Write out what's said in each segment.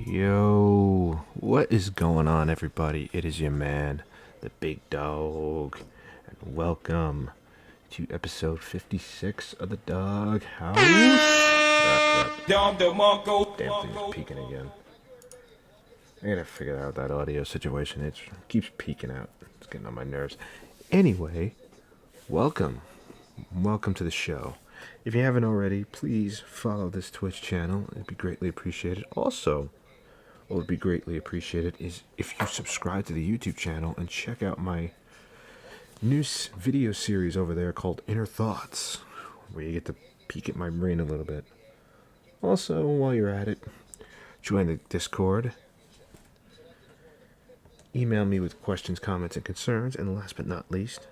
Yo, what is going on, everybody? It is your man, the big dog, and welcome to episode 56 of the Dog House. Damn thing's peeking again. I gotta figure out that audio situation. It keeps peeking out. It's getting on my nerves. Anyway, welcome to the show. If you haven't already, please follow this Twitch channel. It'd be greatly appreciated. Also, what would be greatly appreciated is if you subscribe to the YouTube channel and check out my new video series over there called Inner Thoughts, where you get to peek at my brain a little bit. Also, while you're at it, join the Discord. Email me with questions, comments, and concerns. And last but not least,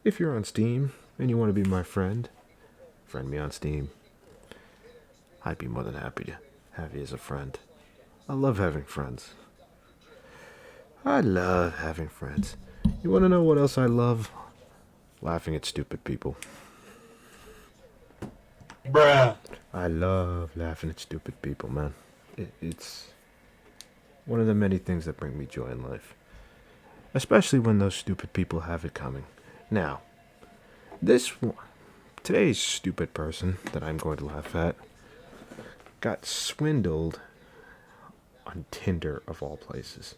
if you're on Steam and you want to be my friend me on Steam. I'd be more than happy to have you as a friend. I love having friends. You want to know what else I love? Laughing at stupid people. Bruh. I love laughing at stupid people, man. It's one of the many things that bring me joy in life. Especially when those stupid people have it coming. Now, today's stupid person that I'm going to laugh at got swindled on Tinder, of all places.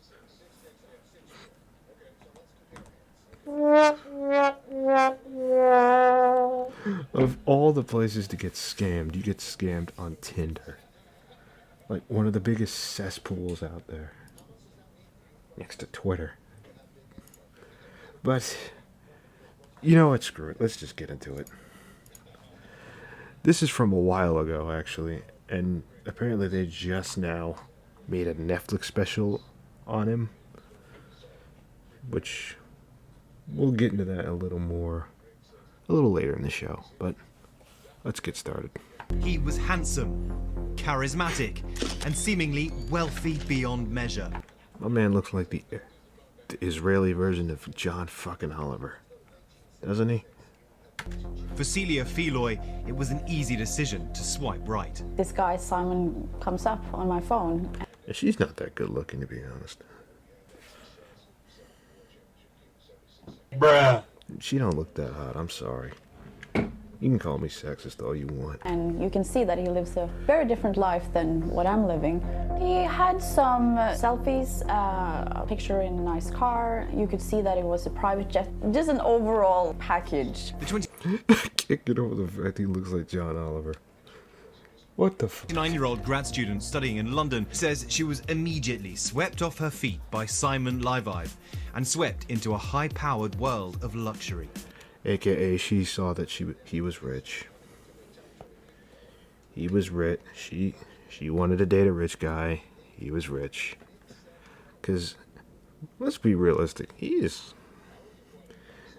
Of all the places to get scammed, you get scammed on Tinder. Like one of the biggest cesspools out there. Next to Twitter. But, you know what, screw it. Let's just get into it. This is from a while ago, actually, and apparently they just now made a Netflix special on him, which we'll get into that a little later in the show, but let's get started. He was handsome, charismatic, and seemingly wealthy beyond measure. My man looks like the Israeli version of John fucking Oliver, doesn't he? For Celia Feloy, it was an easy decision to swipe right. This guy, Simon, comes up on my phone. Yeah, she's not that good looking, to be honest. Bruh. She don't look that hot, I'm sorry. You can call me sexist all you want. And you can see that he lives a very different life than what I'm living. He had some selfies, a picture in a nice car. You could see that it was a private jet. Just an overall package. The Can't get over the fact he looks like John Oliver. What the fuck? 29-year-old grad student studying in London says she was immediately swept off her feet by Simon Livive and swept into a high-powered world of luxury. AKA, she saw that he was rich. He was rich. She wanted to date a rich guy. He was rich. 'Cause, let's be realistic. He is...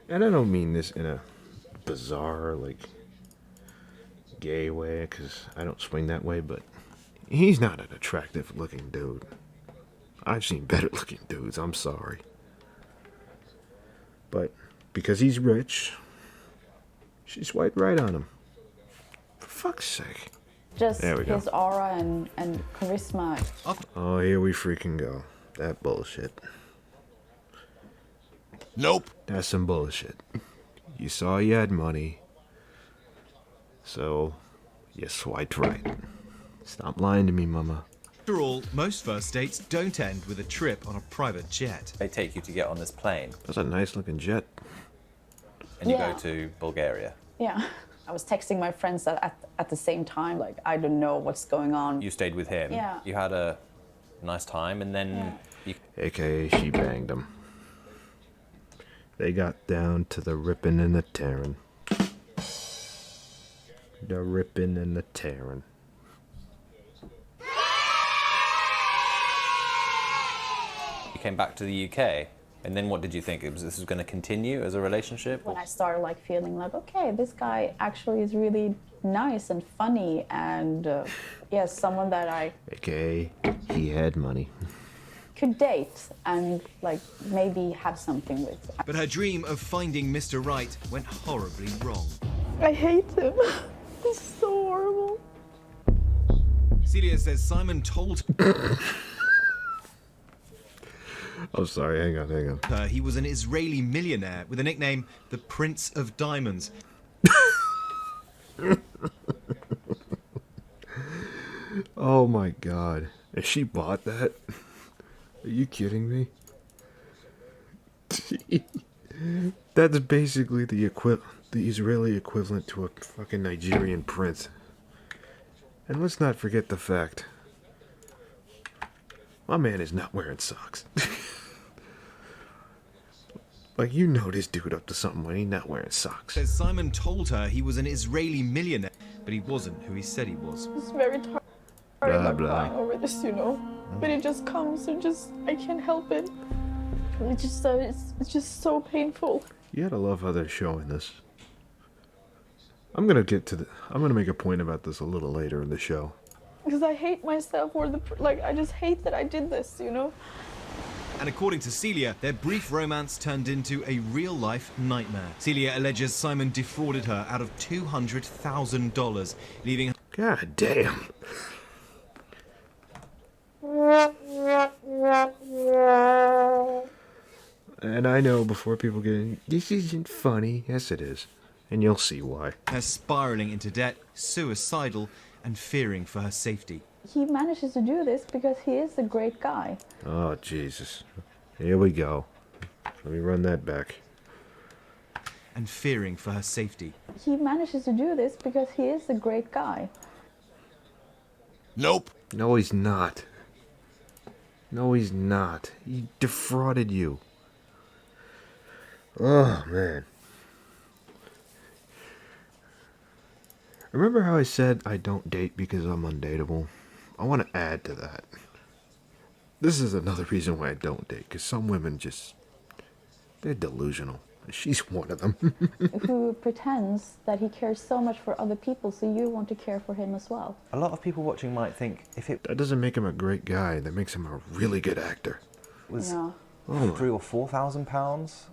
And I don't mean this in a bizarre, like, gay way, 'cause I don't swing that way, but he's not an attractive-looking dude. I've seen better-looking dudes, I'm sorry. But... because he's rich, she swiped right on him. For fuck's sake. Just There we go. his aura and charisma. Oh, here we freaking go. That bullshit. Nope. That's some bullshit. You saw you had money, so you swiped right. Stop lying to me, mama. After all, most first dates don't end with a trip on a private jet. They take you to get on this plane That's a nice-looking jet. and you Yeah. go to Bulgaria. Yeah. I was texting my friends at the same time, like, I don't know what's going on. You stayed with him. Yeah. You had a nice time and then AKA, she banged him. They got down to the ripping and the tearing. The ripping and the tearing. you came back to the UK. And then what did you think? This was going to continue as a relationship? When I started like feeling like, okay, this guy actually is really nice and funny and someone that I AKA, he had money. could date and like maybe have something with. But her dream of finding Mr. Right went horribly wrong. I hate him. He's so horrible. Celia says Simon told Oh, sorry. Hang on. her he was an Israeli millionaire with the nickname the Prince of Diamonds. Oh my God. And she bought that? Are you kidding me? That's basically the Israeli equivalent to a fucking Nigerian prince. And let's not forget the fact, my man is not wearing socks. Like, you know this dude up to something when he's not wearing socks. Says Simon told her he was an Israeli millionaire, but he wasn't who he said he was. It's very tired Blah, about blah. crying over this, you know. But it just comes and I can't help it. It's just so painful. You gotta love how they're showing this. I'm gonna make a point about this a little later in the show. Because I hate myself I just hate that I did this, you know. And according to Celia, their brief romance turned into a real-life nightmare. Celia alleges Simon defrauded her out of $200,000, leaving her God damn. And I know before people get in, this isn't funny. Yes, it is. And you'll see why. spiraling into debt, suicidal, and fearing for her safety. He manages to do this because he is a great guy. Oh, Jesus. Here we go. Let me run that back. And fearing for her safety. He manages to do this because he is a great guy. Nope. No, he's not. No, he's not. He defrauded you. Oh, man. Remember how I said I don't date because I'm undateable? I want to add to that. This is another reason why I don't date, because some women they're delusional. She's one of them. Who pretends that he cares so much for other people, so you want to care for him as well. A lot of people watching might think if it That doesn't make him a great guy. That makes him a really good actor. was Yeah. £3,000 or £4,000,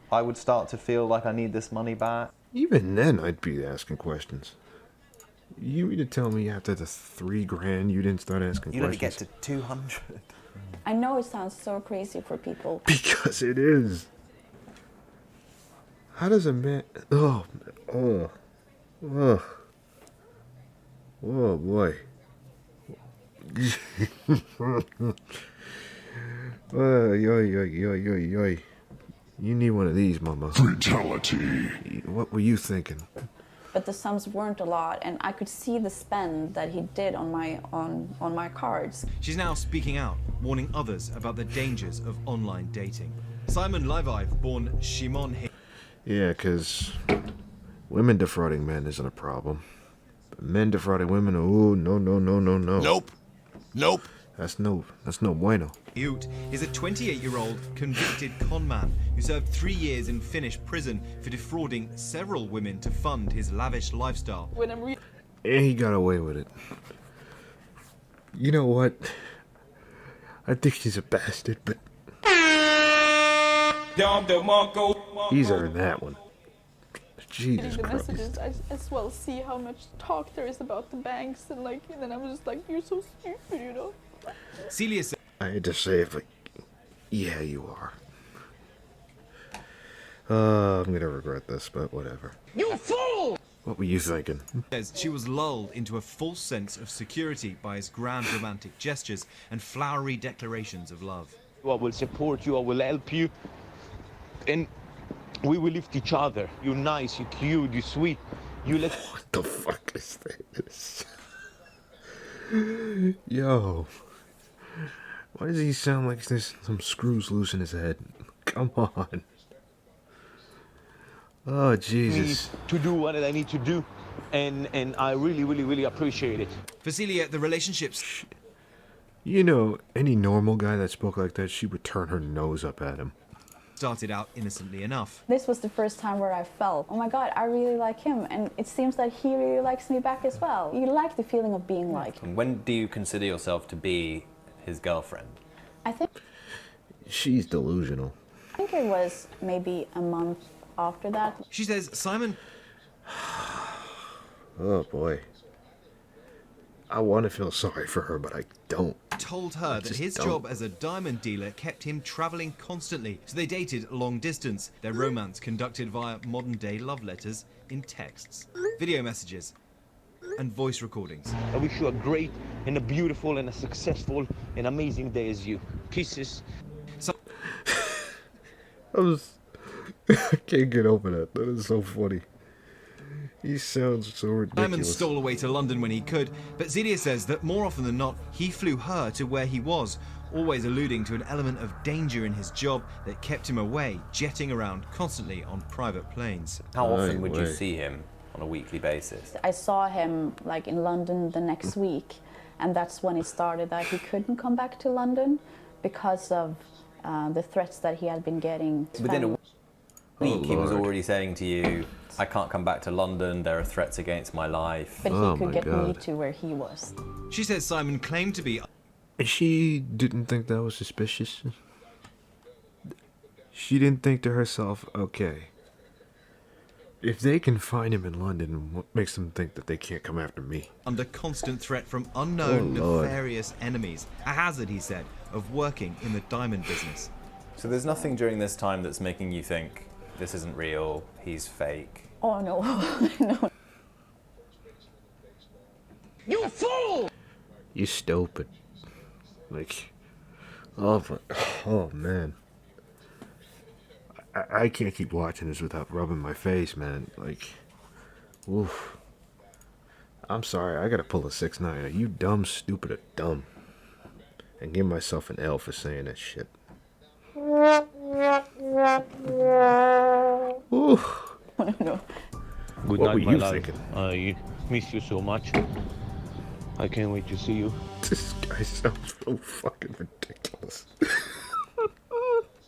I would start to feel like I need this money back. Even then, I'd be asking questions. You mean to tell me after the $3,000 you didn't start asking You don't questions? get to 200. I know it sounds so crazy for people. Because it is. How does a man... Oh boy. Yoy. You need one of these, mama. Fatality. What were you thinking? But the sums weren't a lot, and I could see the spend that he did on my cards. She's now speaking out, warning others about the dangers of online dating. Simon Levive, born Shimon Yeah, because women defrauding men isn't a problem. But men defrauding women, oh, no. Nope. That's no bueno. Hiut is a 28-year-old convicted con man who served 3 years in Finnish prison for defrauding several women to fund his lavish lifestyle. And he got away with it. You know what? I think he's a bastard, but he's earned that one. Jesus The Christ. messages, I as well see how much talk there is about the banks, and then I'm just like, you're so stupid, you know. Celia says I had to say it, but yeah, you are. I'm gonna regret this, but whatever. You fool! What were you thinking? she was lulled into a false sense of security by his grand romantic gestures and flowery declarations of love. I will support you, I will help you, and we will lift each other. You're nice, you're cute, you're sweet. What the fuck is this? Yo. Why does he sound like there's some screws loose in his head? Come on. Oh, Jesus. to do what I need to do, and I really appreciate it. For Celia, the relationships You know, any normal guy that spoke like that, she would turn her nose up at him. started out innocently enough. This was the first time where I felt, oh my God, I really like him, and it seems that he really likes me back as well. You like the feeling of being liked. And when do you consider yourself to be his girlfriend? I think She's delusional. it was maybe a month after that. She says Simon Oh, boy. I want to feel sorry for her, but I don't. Told her that just his don't. job as a diamond dealer kept him traveling constantly, so they dated long distance. Their romance conducted via modern-day love letters in texts, video messages, and voice recordings. I wish you a great and a beautiful and a successful and amazing day as you. Kisses. I can't get over that. That is so funny. He sounds so Simon ridiculous. stole away to London when he could, but Celia says that more often than not, he flew her to where he was, always alluding to an element of danger in his job that kept him away, jetting around constantly on private planes. How often would you Right. see him on a weekly basis? I saw him like in London the next week, and that's when it started that he couldn't come back to London because of the threats that he had been getting. Within a week, he was Lord. already saying to you, I can't come back to London, there are threats against my life. But he Oh could my get me God. to where he was. She says Simon claimed to be And she didn't think that was suspicious. She didn't think to herself, okay, if they can find him in London, what makes them think that they can't come after me? under constant threat from unknown, Oh, Lord. nefarious enemies. A hazard, he said, of working in the diamond business. So there's nothing during this time that's making you think, this isn't real, he's fake. Oh no, no. You fool! You stupid. Like, oh man. I can't keep watching this without rubbing my face, man. Like, oof. I'm sorry, I gotta pull a 6'9". Are you dumb, stupid, or dumb? And give myself an L for saying that shit. Ooh. No. Good What night, were my you love. thinking? I miss you so much. I can't wait to see you. This guy sounds so fucking ridiculous.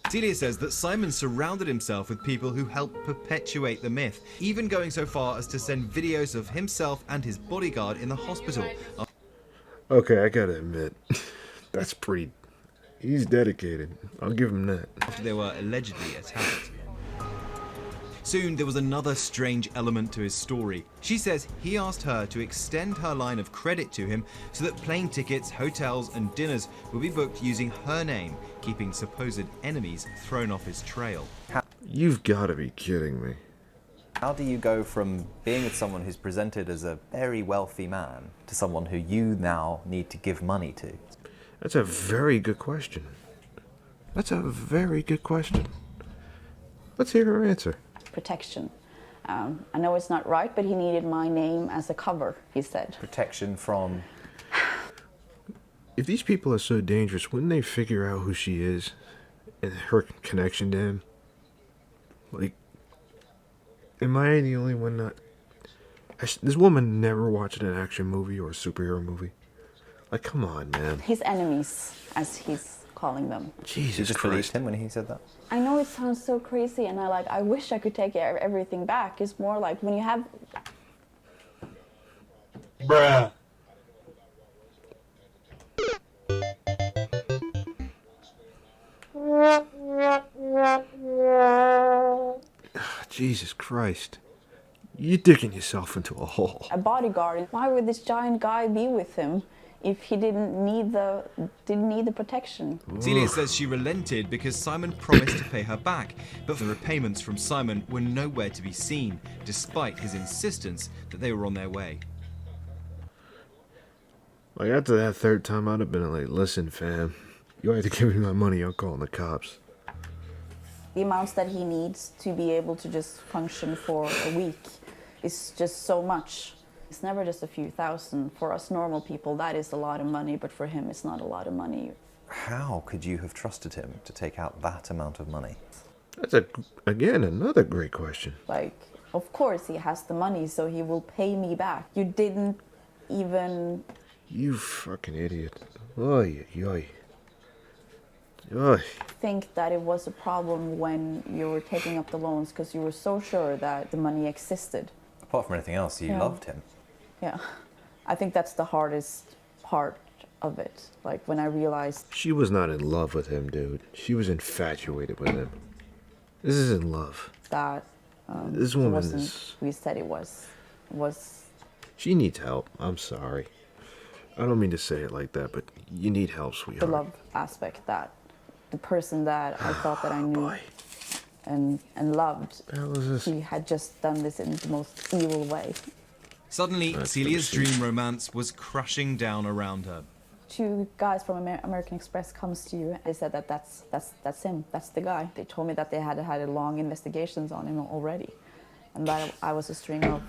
Celia says that Simon surrounded himself with people who helped perpetuate the myth, even going so far as to send videos of himself and his bodyguard in the hospital Okay, I gotta admit, that's pretty. He's dedicated. I'll give him that. after they were allegedly attacked. Soon there was another strange element to his story. She says he asked her to extend her line of credit to him so that plane tickets, hotels and dinners would be booked using her name, keeping supposed enemies thrown off his trail. You've gotta be kidding me. How do you go from being with someone who's presented as a very wealthy man to someone who you now need to give money to? That's a very good question. That's a very good question. Let's hear her answer. Protection. I know it's not right, but he needed my name as a cover, he said. Protection from... If these people are so dangerous, wouldn't they figure out who she is and her connection to him? Like, am I the only one not? This woman never watched an action movie or a superhero movie. Like, come on, man. His enemies, as he's calling them. You Jesus just believed Christ. him when he said that? I know it sounds so crazy, and I wish I could take everything back. It's more like when you have Bruh. Jesus Christ. You're digging yourself into a hole. a bodyguard. Why would this giant guy be with him if he didn't need the protection? Celia says she relented because Simon promised to pay her back, but the repayments from Simon were nowhere to be seen, despite his insistence that they were on their way. Like, after that third time, I'd have been like, listen, fam, you have to give me my money, I'm calling the cops. The amounts that he needs to be able to just function for a week is just so much. It's never just a few thousand. For us normal people, that is a lot of money, but for him, it's not a lot of money. How could you have trusted him to take out that amount of money? That's, again, another great question. Like, of course, he has the money, so he will pay me back. You didn't even... You fucking idiot. Oy, oy. Oy. think that it was a problem when you were taking up the loans because you were so sure that the money existed. Apart from anything else, you Yeah. loved him. Yeah, I think that's the hardest part of it. Like when I realized She was not in love with him, dude. She was infatuated with him. This isn't love. that This it woman wasn't is... who he said it was. She needs help. I'm sorry. I don't mean to say it like that, but you need help, The sweetheart. love aspect, that the person that I thought that I knew Boy, and loved, what the hell is this? he had just done this in the most evil way. Suddenly, That's Celia's never seen. dream romance was crushing down around her. Two guys from American Express comes to you. They said that that's him, that's the guy. They told me that they had a long investigations on him already, and that I was a string of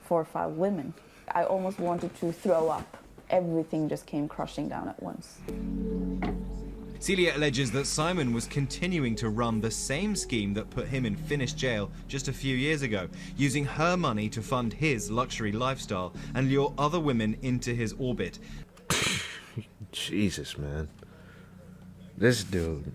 4 or 5 women. I almost wanted to throw up. Everything just came crushing down at once. Celia alleges that Simon was continuing to run the same scheme that put him in Finnish jail just a few years ago, using her money to fund his luxury lifestyle and lure other women into his orbit. Jesus, man. This dude.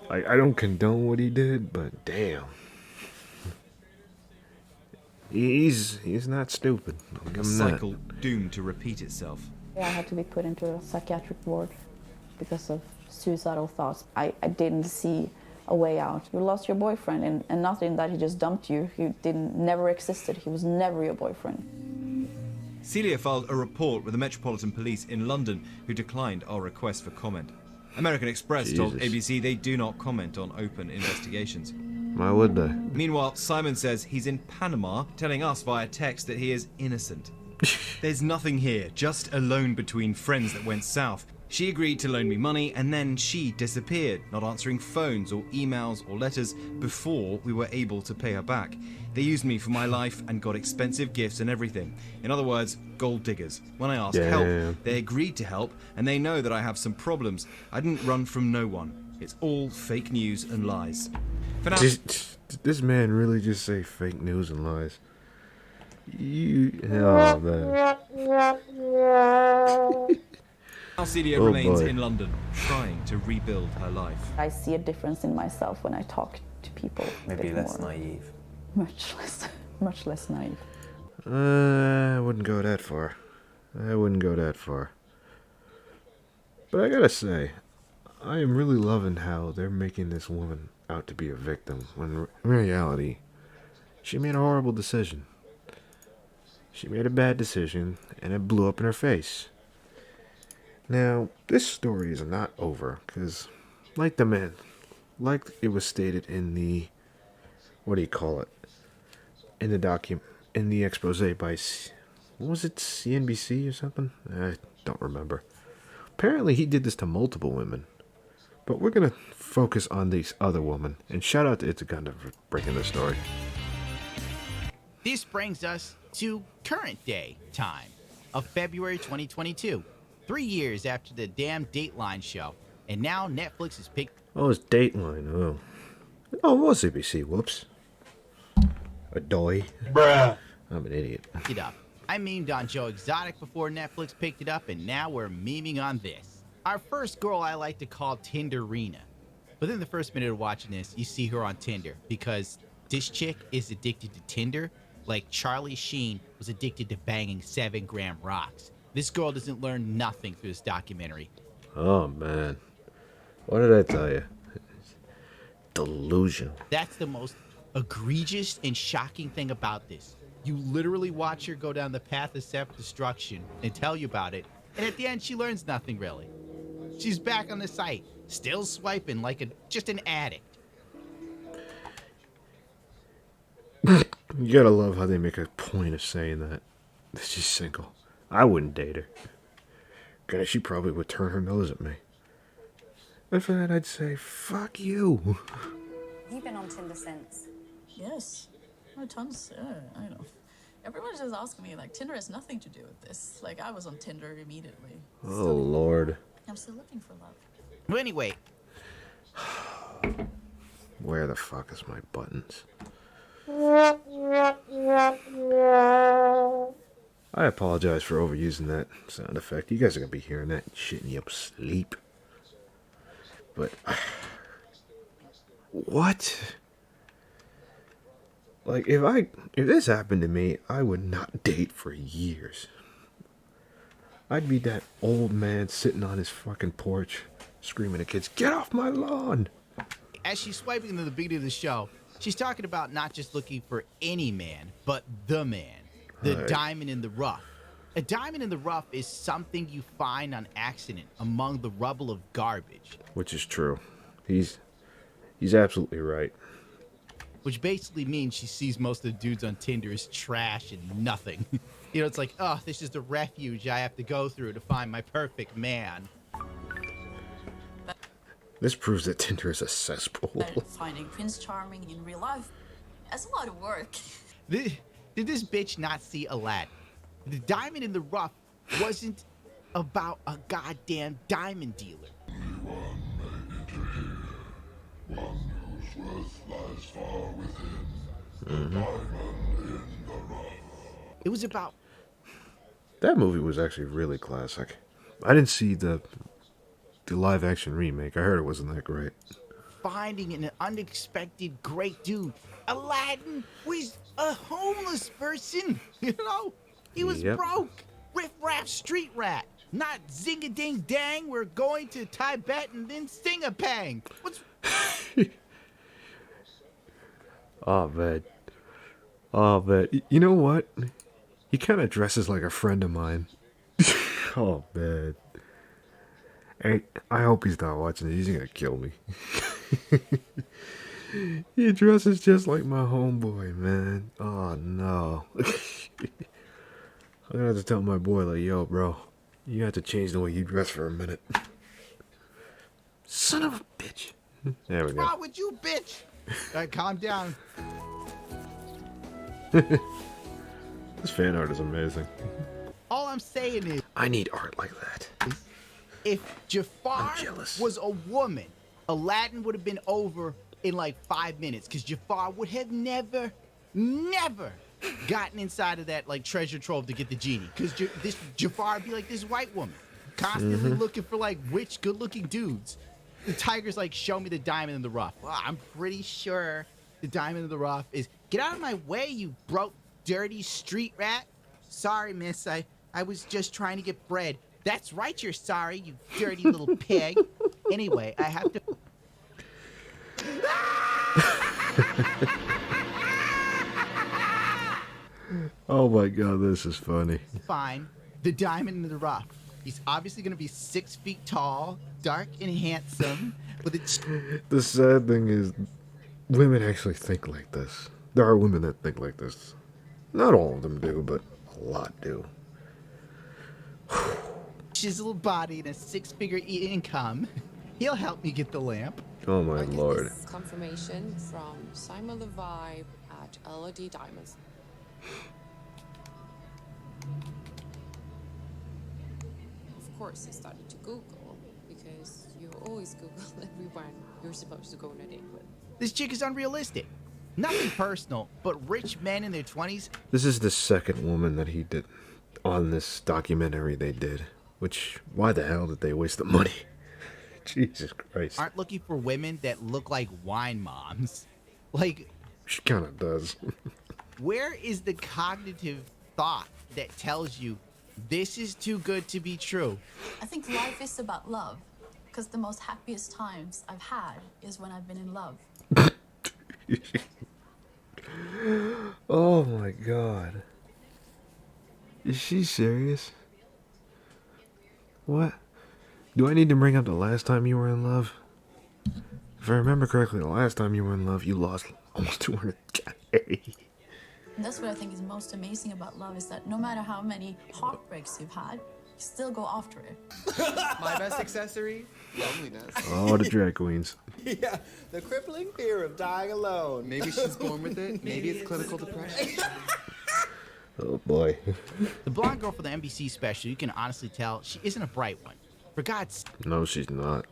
I don't condone what he did, but damn. He's not stupid. I'll A give him that. cycle doomed to repeat itself. I had to be put into a psychiatric ward because of suicidal thoughts. I didn't see a way out. You lost your boyfriend, and nothing that he just dumped you. He never existed. He was never your boyfriend. Celia filed a report with the Metropolitan Police in London, who declined our request for comment. American Express told Jesus. ABC they do not comment on open investigations. Why would they? Meanwhile, Simon says he's in Panama, telling us via text that he is innocent. There's nothing here, just a loan between friends that went south. She agreed to loan me money, and then she disappeared, not answering phones or emails or letters before we were able to pay her back. They used me for my life and got expensive gifts and everything. In other words, gold diggers. When I asked help, they agreed to help, and they know that I have some problems. I didn't run from no one. It's all fake news and lies. For now, Did this man really just say fake news and lies? Oh, man. now Celia Oh, remains boy. in London, trying to rebuild her life. I see a difference in myself when I talk to people. a Maybe bit less more. naive. Much less naive. I wouldn't go that far. But I gotta say, I am really loving how they're making this woman out to be a victim, when in reality, she made a horrible decision. She made a bad decision, and it blew up in her face. Now, this story is not over, because, like it was stated in the, what do you call it, in the expose by, what was it, CNBC or something? I don't remember. Apparently he did this to multiple women. But we're going to focus on this other woman, and shout out to Itaganda for breaking the story. This brings us to current day time of February 2022, 3 years after the damn Dateline show, and now Netflix has picked Oh, it's Dateline. Oh, it was ABC. Whoops. A doy. Bruh. I'm an idiot. it up. I memed on Joe Exotic before Netflix picked it up, and now we're memeing on this. Our first girl I like to call Tinderina. Within the first minute of watching this, you see her on Tinder, because this chick is addicted to Tinder like Charlie Sheen was addicted to banging 7-gram rocks. This girl doesn't learn nothing through this documentary. Oh, man. What did I tell you? Delusion. That's the most egregious and shocking thing about this. You literally watch her go down the path of self-destruction and tell you about it, and at the end she learns nothing really. She's back on the site, still swiping like just an addict. You gotta love how they make a point of saying that she's single. I wouldn't date her. Cause she probably would turn her nose at me. And for that, I'd say, fuck you. You've been on Tinder since. Yes. Oh, tons. I know. Everyone's just asking me, like, Tinder has nothing to do with this. Like, I was on Tinder immediately. Oh, Lord. I'm still looking for love. Well, anyway, Where the fuck is my buttons? I apologize for overusing that sound effect. You guys are gonna be hearing that shit in your sleep. But what? Like if this happened to me, I would not date for years. I'd be that old man sitting on his fucking porch screaming at kids, "Get off my lawn!" as she's swiping into the beginning of the show, She's talking about not just looking for any man, but the man, the Right. diamond in the rough. A diamond in the rough is something you find on accident among the rubble of garbage, Which is true. He's absolutely right. which basically means she sees most of the dudes on Tinder as trash and nothing. You know, it's like, oh, this is the refuge I have to go through to find my perfect man. This proves that Tinder is a cesspool. But finding Prince Charming in real life, that's a lot of work. Did this bitch not see Aladdin? The diamond in the rough wasn't about a goddamn diamond dealer. It was about That movie was actually really classic. I didn't see the live action remake. I heard it wasn't that great. finding an unexpected great dude. Aladdin was a homeless person, you know? He was Yep. broke. Riff-raff street rat. Not zing-a-ding-dang, we're going to Tibet and then sing-a-pang. What's... Oh, man. Oh, man. You know what? He kind of dresses like a friend of mine. Oh, man. Hey, I hope he's not watching this. He's going to kill me. He dresses just like my homeboy, man. Oh, no. I'm going to have to tell my boy, like, yo, bro, you have to change the way you dress for a minute. Son of a bitch. There we What's go. wrong with you, bitch? All right, calm down. This fan art is amazing. All I'm saying is, I need art like that. if Jafar I'm jealous. was a woman, Aladdin would have been over in like 5 minutes, because Jafar would have never gotten inside of that like treasure trove to get the genie. Because this Jafar would be like this white woman, constantly looking for like rich, good-looking dudes. The tiger's like, show me the diamond in the rough. Well, I'm pretty sure the diamond in the rough is, get out of my way, you broke, dirty street rat. Sorry, miss, I was just trying to get bread. That's right, you're sorry, you dirty little pig. Anyway, I have to... Oh my god, this is funny. find the diamond in the rough. He's obviously going to be 6 feet tall, dark and handsome, with a... The sad thing is, women actually think like this. There are women that think like this. Not all of them do, but a lot do. chiseled body and a 6-figure income. He'll help me get the lamp. Oh my I get lord. this confirmation from Simon the Vibe at LED Diamonds. Of course, I started to Google because you always Google everyone you're supposed to go on a date with. This chick is unrealistic. Nothing personal, but rich men in their 20s This is the second woman that he did on this documentary they did. Which, why the hell did they waste the money? Jesus Christ. aren't looking for women that look like wine moms. Like, She kind of does. where is the cognitive thought that tells you this is too good to be true? I think life is about love, because the most happiest times I've had is when I've been in love. Oh my god. Is she serious? What? Do I need to bring up the last time you were in love? If I remember correctly, the last time you were in love, you lost almost 200K. And that's what I think is most amazing about love, is that no matter how many heartbreaks you've had, you still go after it. My best accessory? Loneliness. Oh, the drag queens. Yeah, the crippling fear of dying alone. Maybe she's born with it. Maybe it's clinical depression. Oh boy. The blonde girl for the NBC special, you can honestly tell she isn't a bright one. For God's No, she's not.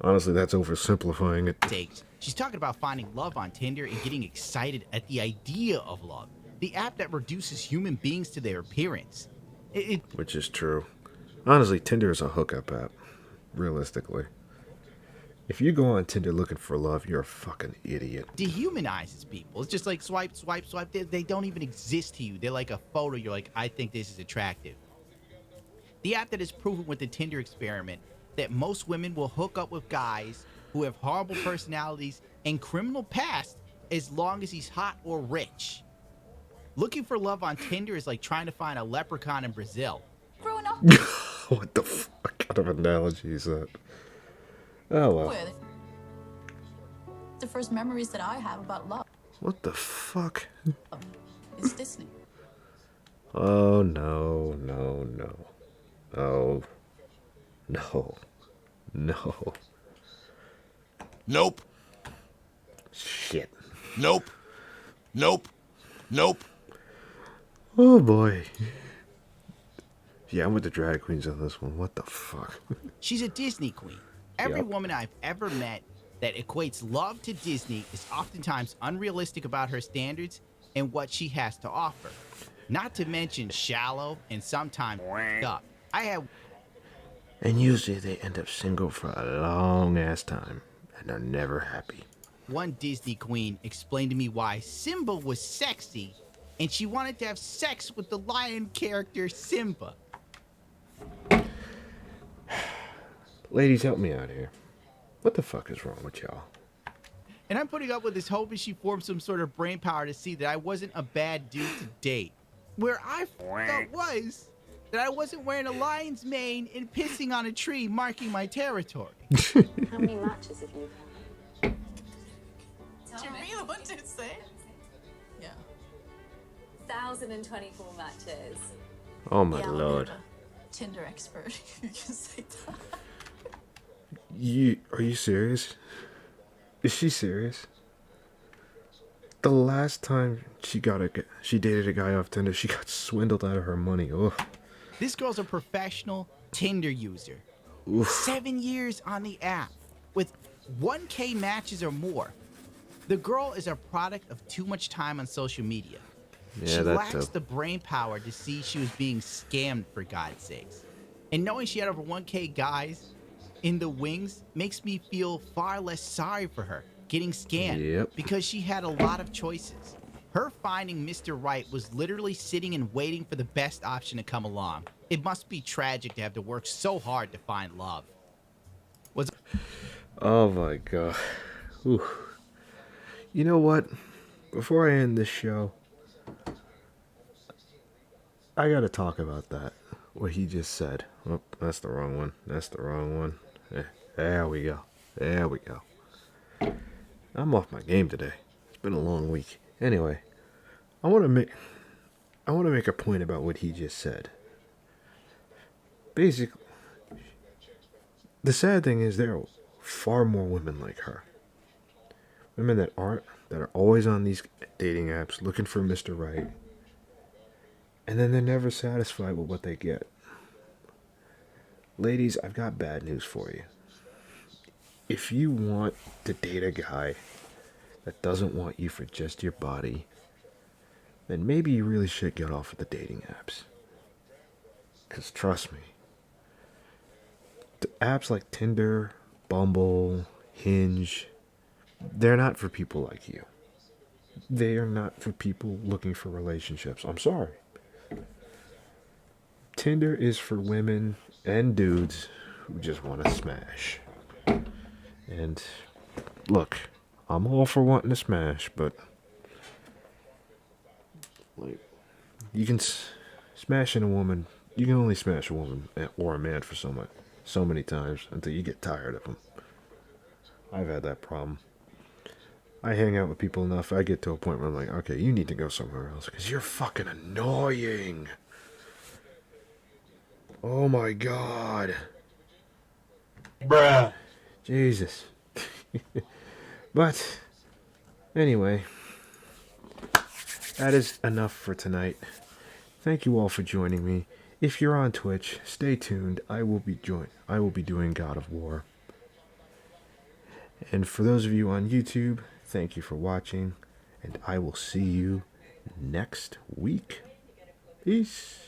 Honestly, that's oversimplifying it. sakes, she's talking about finding love on Tinder and getting excited at the idea of love. The app that reduces human beings to their appearance. Which is true. Honestly, Tinder is a hookup app. Realistically. If you go on Tinder looking for love, you're a fucking idiot. Dehumanizes people. It's just like swipe, swipe, swipe. They don't even exist to you. They're like a photo. You're like, I think this is attractive. The app that has proven with the Tinder experiment that most women will hook up with guys who have horrible personalities and criminal past as long as he's hot or rich. Looking for love on Tinder is like trying to find a leprechaun in Brazil. Growing up What the fuck kind of analogy is that? Oh well. with the first memories that I have about love What the fuck? is Disney. Oh no, no, no. Oh. No. No. Nope. Shit. Nope. Nope. Nope. Oh boy. Yeah, I'm with the drag queens on this one. What the fuck? She's a Disney queen. Every Yep. woman I've ever met that equates love to Disney is oftentimes unrealistic about her standards and what she has to offer. Not to mention shallow and sometimes up. I had And usually they end up single for a long ass time and are never happy. one Disney queen explain to me why Simba was sexy and she wanted to have sex with the lion character Simba. Ladies, help me out here. What the fuck is wrong with y'all? And I'm putting up with this hoping she formed some sort of brain power to see that I wasn't a bad dude to date. Where I thought was that I wasn't wearing a lion's mane and pissing on a tree marking my territory. How many matches have you had? Do you really want to say? Yeah. 1,024 matches. Oh my Yeah, lord. I'm a Tinder expert. You can say that. Are you serious? Is she serious? The last time she dated a guy off Tinder, she got swindled out of her money. Ugh. This girl's a professional Tinder user. Oof. 7 years on the app with 1K matches or more. The girl is a product of too much time on social media. Yeah, She that lacks too. the brain power to see she was being scammed, for God's sakes. And knowing she had over 1K guys in the wings makes me feel far less sorry for her getting scammed. Yep. Because she had a lot of choices. Her finding Mr. Right was literally sitting and waiting for the best option to come along. It must be tragic to have to work so hard to find love. Oh my god. Ooh. You know what? Before I end this show, I gotta talk about that. What he just said. Oh, that's the wrong one. That's the wrong one. There we go. There we go. I'm off my game today. It's been a long week. Anyway, I want to make a point about what he just said. Basically, the sad thing is there are far more women like her. Women that are always on these dating apps looking for Mr. Right. And then they're never satisfied with what they get. Ladies, I've got bad news for you. If you want to date a guy that doesn't want you for just your body, then maybe you really should get off of the dating apps. Because trust me, the apps like Tinder, Bumble, Hinge, they're not for people like you. They are not for people looking for relationships. I'm sorry. Tinder is for women and dudes who just want to smash. And look, I'm all for wanting to smash, but like, you can smash in a woman. You can only smash a woman or a man for so many times until you get tired of them. I've had that problem. I hang out with people enough, I get to a point where I'm like, okay, you need to go somewhere else because you're fucking annoying. Oh my god. Bruh. Jesus. But, anyway, that is enough for tonight. Thank you all for joining me. If you're on Twitch, stay tuned. I will be doing God of War. And for those of you on YouTube, thank you for watching, and I will see you next week. Peace.